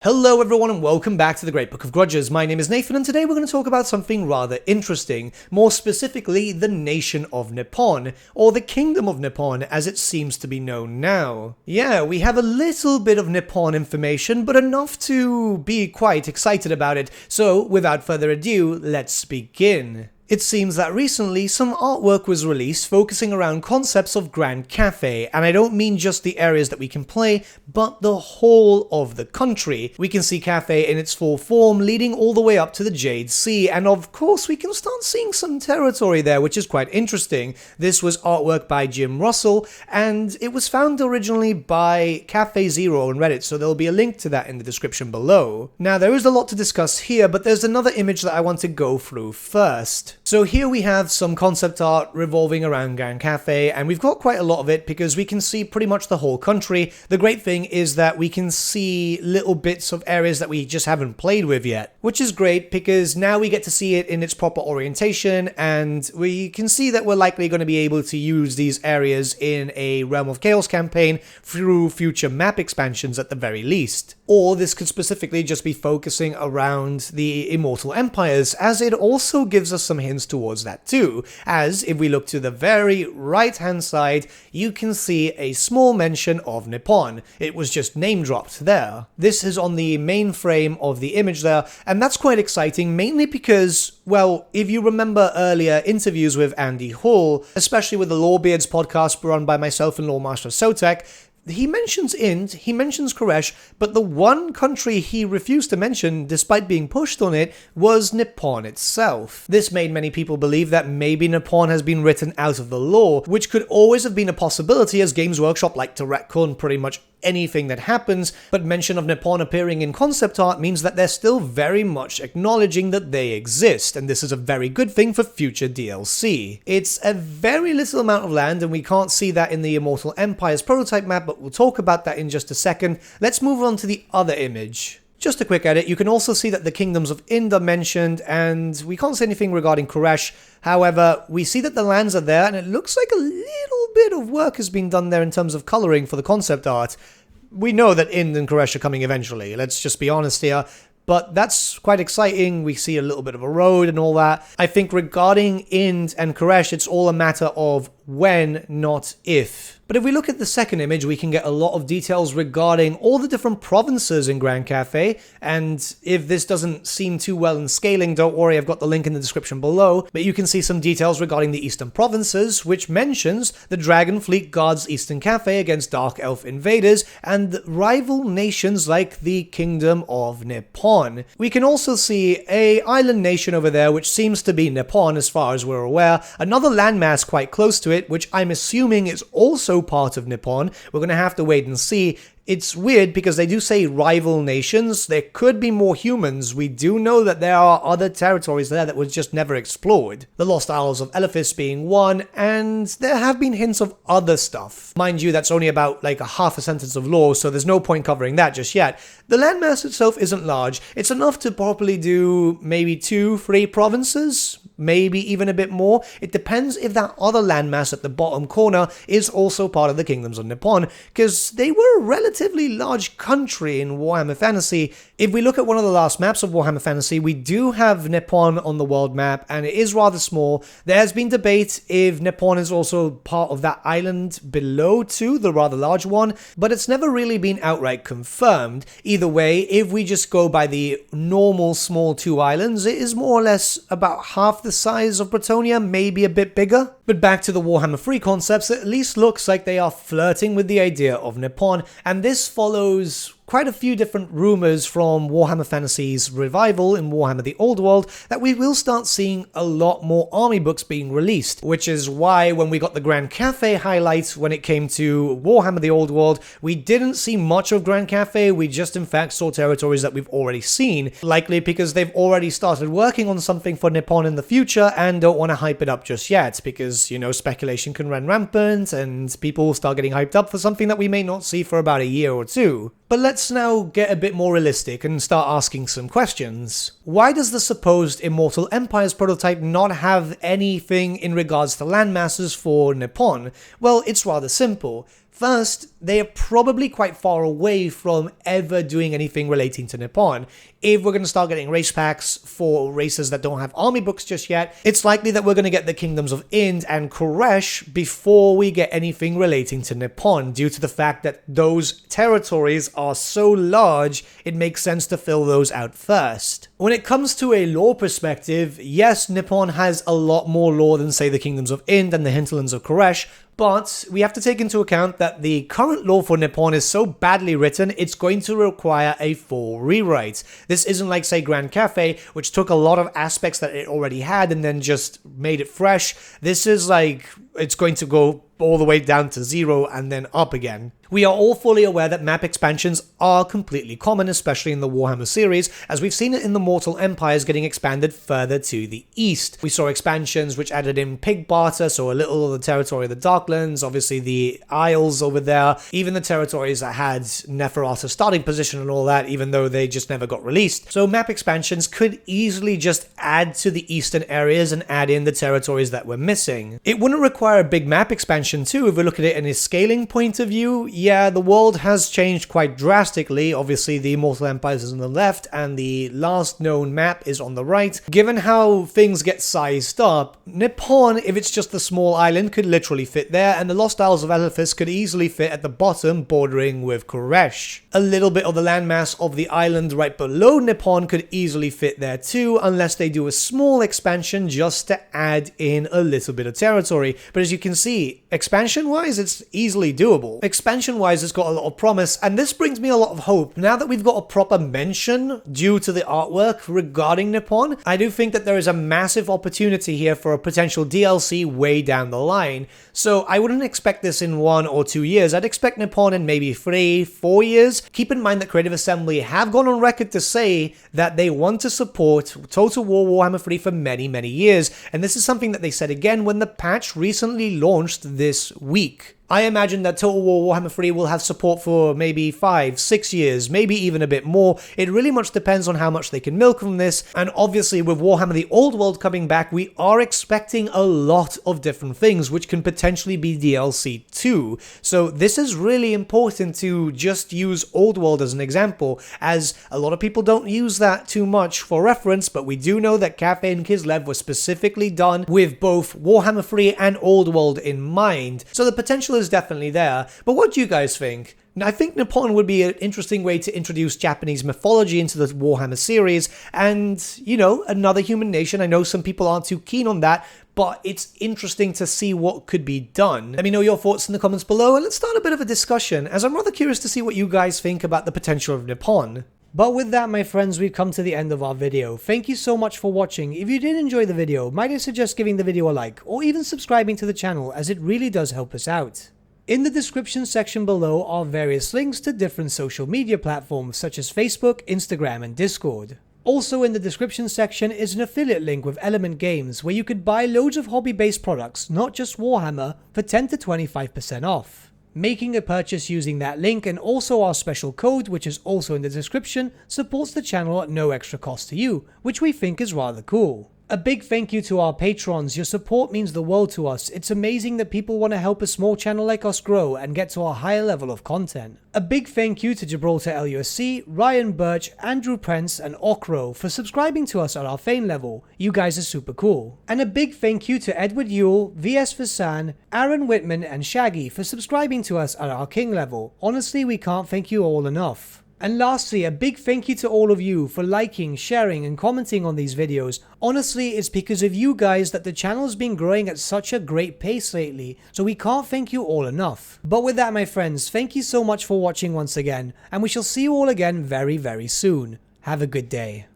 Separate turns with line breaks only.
Hello everyone and welcome back to the Great Book of Grudges. My name is Nathan and today we're going to talk about something rather interesting, more specifically the nation of Nippon, or the kingdom of Nippon as it seems to be known now. Yeah, we have a little bit of Nippon information, but enough to be quite excited about it, so without further ado, let's begin. It seems that recently some artwork was released focusing around concepts of Grand Cathay, and I don't mean just the areas that we can play, but the whole of the country. We can see Cathay in its full form leading all the way up to the Jade Sea, and of course we can start seeing some territory there, which is quite interesting. This was artwork by Jim Russell, and it was found originally by Cafe Zero on Reddit, so there'll be a link to that in the description below. Now there is a lot to discuss here, but there's another image that I want to go through first. So here we have some concept art revolving around Grand Cathay, and we've got quite a lot of it because we can see pretty much the whole country. The great thing is that we can see little bits of areas that we just haven't played with yet, which is great because now we get to see it in its proper orientation, and we can see that we're likely going to be able to use these areas in a Realm of Chaos campaign through future map expansions at the very least. Or this could specifically just be focusing around the Immortal Empires, as it also gives us some hints towards that too, as if we look to the very right hand side, you can see a small mention of Nippon. It was just name dropped there. This is on the main frame of the image there, and that's quite exciting, mainly because, well, if you remember earlier interviews with Andy Hall, especially with the Lawbeards podcast run by myself and Lawmaster Sotek, he mentions Ind, he mentions Koresh, but the one country he refused to mention, despite being pushed on it, was Nippon itself. This made many people believe that maybe Nippon has been written out of the lore, which could always have been a possibility as Games Workshop like to retcon pretty much anything that happens, but mention of Nippon appearing in concept art means that they're still very much acknowledging that they exist, and this is a very good thing for future DLC. It's a very little amount of land, and we can't see that in the Immortal Empire's prototype map, but we'll talk about that in just a second. Let's move on to the other image. Just a quick edit, you can also see that the kingdoms of Ind are mentioned, and we can't say anything regarding Koresh. However, we see that the lands are there, and it looks like a little bit of work has been done there in terms of coloring for the concept art. We know that Ind and Koresh are coming eventually, let's just be honest here. But that's quite exciting. We see a little bit of a road and all that. I think regarding Ind and Koresh, it's all a matter of when, not if. But if we look at the second image, we can get a lot of details regarding all the different provinces in Grand Cathay, and if this doesn't seem too well in scaling, don't worry, I've got the link in the description below, but you can see some details regarding the Eastern Provinces, which mentions the Dragon Fleet guards Eastern Cathay against Dark Elf invaders, and rival nations like the Kingdom of Nippon. We can also see a island nation over there, which seems to be Nippon as far as we're aware, another landmass quite close to it, which I'm assuming is also part of Nippon. We're going to have to wait and see. It's weird because they do say rival nations. There could be more humans. We do know that there are other territories there that was just never explored. The Lost Isles of Elephas being one, and there have been hints of other stuff. Mind you, that's only about like a half a sentence of lore, so there's no point covering that just yet. The landmass itself isn't large. It's enough to properly do maybe 2-3 provinces, maybe even a bit more. It depends if that other landmass at the bottom corner is also part of the Kingdoms of Nippon, because they were a relatively large country in Warhammer Fantasy. If we look at one of the last maps of Warhammer Fantasy, we do have Nippon on the world map, and it is rather small. There has been debate if Nippon is also part of that island below too, the rather large one, but it's never really been outright confirmed. Either way, if we just go by the normal small 2 islands, it is more or less about half the size of Bretonia, maybe a bit bigger. But back to the Warhammer 3 concepts, it at least looks like they are flirting with the idea of Nippon, and this follows quite a few different rumors from Warhammer Fantasy's revival in Warhammer the Old World that we will start seeing a lot more army books being released, which is why when we got the Grand Cathay highlight when it came to Warhammer the Old World, we didn't see much of Grand Cathay, we just in fact saw territories that we've already seen, likely because they've already started working on something for Nippon in the future and don't want to hype it up just yet, because, you know, speculation can run rampant and people start getting hyped up for something that we may not see for about a year or two. But let's let's now get a bit more realistic and start asking some questions. Why does the supposed Immortal Empires prototype not have anything in regards to landmasses for Nippon? Well, it's rather simple. First, they are probably quite far away from ever doing anything relating to Nippon. If we're going to start getting race packs for races that don't have army books just yet, it's likely that we're going to get the kingdoms of Ind and Koresh before we get anything relating to Nippon, due to the fact that those territories are so large, it makes sense to fill those out first. When it comes to a lore perspective, yes, Nippon has a lot more lore than, say, the kingdoms of Ind and the hinterlands of Koresh, but we have to take into account that the current lore for Nippon is so badly written, it's going to require a full rewrite. This isn't like, say, Grand Cathay, which took a lot of aspects that it already had and then just made it fresh. This is like, it's going to go all the way down to 0 and then up again. We are all fully aware that map expansions are completely common, especially in the Warhammer series, as we've seen it in the Mortal Empires getting expanded further to the east. We saw expansions which added in Pig Barter, so a little of the territory of the Darklands, obviously the Isles over there, even the territories that had Neferata's starting position and all that, even though they just never got released. So map expansions could easily just add to the eastern areas and add in the territories that we're missing. It wouldn't require a big map expansion too, if we look at it in a scaling point of view. Yeah, the world has changed quite drastically. Obviously, the Immortal Empires is on the left and the last known map is on the right. Given how things get sized up, Nippon, if it's just a small island, could literally fit there, and the Lost Isles of Elephas could easily fit at the bottom, bordering with Koresh. A little bit of the landmass of the island right below Nippon could easily fit there too, unless they do a small expansion just to add in a little bit of territory. But as you can see, expansion-wise, it's easily doable. Expansion-wise, it's got a lot of promise, and this brings me a lot of hope. Now that we've got a proper mention due to the artwork regarding Nippon, I do think that there is a massive opportunity here for a potential DLC way down the line. So I wouldn't expect this in 1 or 2 years. I'd expect Nippon in maybe 3-4 years. Keep in mind that Creative Assembly have gone on record to say that they want to support Total War Warhammer 3 for many, many years, and this is something that they said again when the patch recently launched this week. I imagine that Total War Warhammer 3 will have support for maybe 5-6 years, maybe even a bit more. It really much depends on how much they can milk from this, and obviously with Warhammer the Old World coming back, we are expecting a lot of different things, which can potentially be DLC too. So this is really important to just use Old World as an example, as a lot of people don't use that too much for reference, but we do know that Cathay and Kislev were specifically done with both Warhammer 3 and Old World in mind. So the potential is definitely there, but what do you guys think? I think Nippon would be an interesting way to introduce Japanese mythology into the Warhammer series, and, you know, another human nation. I know some people aren't too keen on that, but it's interesting to see what could be done. Let me know your thoughts in the comments below, and let's start a bit of a discussion, as I'm rather curious to see what you guys think about the potential of Nippon. But with that, my friends, we've come to the end of our video. Thank you so much for watching. If you did enjoy the video, might I suggest giving the video a like, or even subscribing to the channel, as it really does help us out. In the description section below are various links to different social media platforms such as Facebook, Instagram, and Discord. Also in the description section is an affiliate link with Element Games where you could buy loads of hobby-based products, not just Warhammer, for 10 to 25% off. Making a purchase using that link and also our special code, which is also in the description, supports the channel at no extra cost to you, which we think is rather cool. A big thank you to our patrons. Your support means the world to us. It's amazing that people want to help a small channel like us grow and get to a higher level of content. A big thank you to Gibraltar LUSC, Ryan Bertsche, Andrew Prince, and Okro for subscribing to us at our Fane level. You guys are super cool. And a big thank you to Edward Yule, VS Vasan, Aaron Whitman, and Shaggy for subscribing to us at our King level. Honestly, we can't thank you all enough. And lastly, a big thank you to all of you for liking, sharing, and commenting on these videos. Honestly, it's because of you guys that the channel's been growing at such a great pace lately, so we can't thank you all enough. But with that, my friends, thank you so much for watching once again, and we shall see you all again very, very soon. Have a good day.